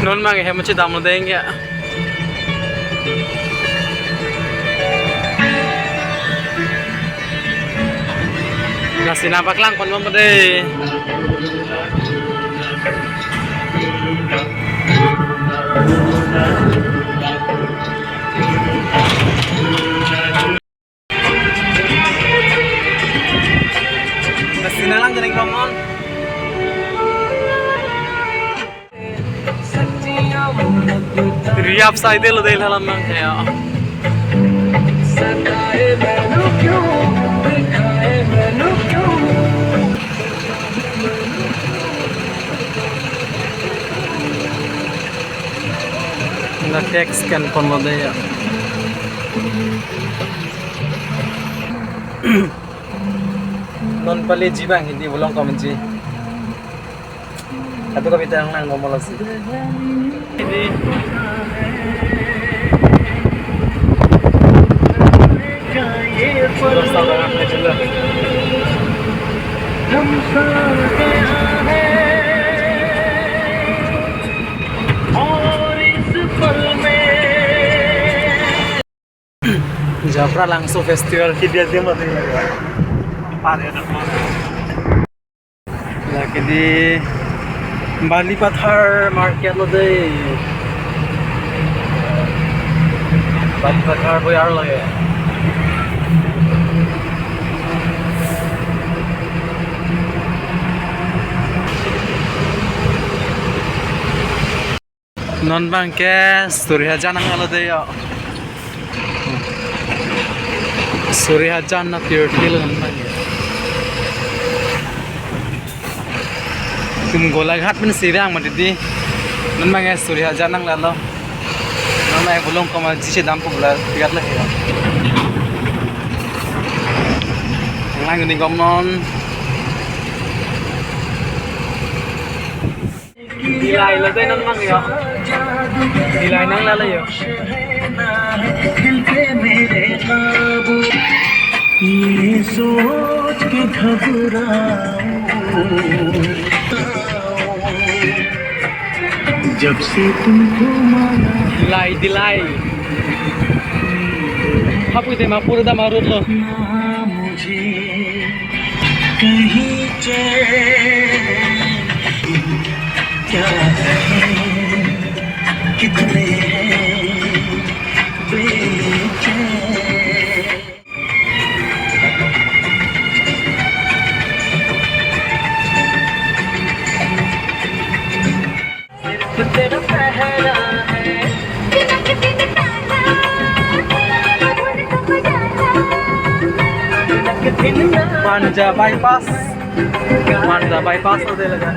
non mang he machi dam deng ya nasi napak lang kon mo de nasi na lang galing komon Riap sai de lo de halam mang ya na text kan kon lo de ya non pale jibang hindi bolong comment ji atau kami tayang nang ngomong sih ini terus saudara apa juga Japra langsung festival dia mati lagi di Bali Pathar market lo deh Bali Pathar boyar lo ya non bangke Surya Janang lo deh ya Surya Janang pure feel non bangke तुम गोलाघाट में सीधा मत दी none मांगे सूर्य जानंग लालो none मांगे बुलों को मार जिसे दाम को बुला पिघल लगे लांग नी गमन दिलाई लगे नन मांगे यो दिलाई नंग लालो यो ये सोच के घबराऊं जब से तुमको माना दिलाई हापुई ते मापुर दा मारुत लो मुझे कहीं चैन क्या कहे कितने बेचैन तेरा पहरा है मांझा बाईपास होने लगा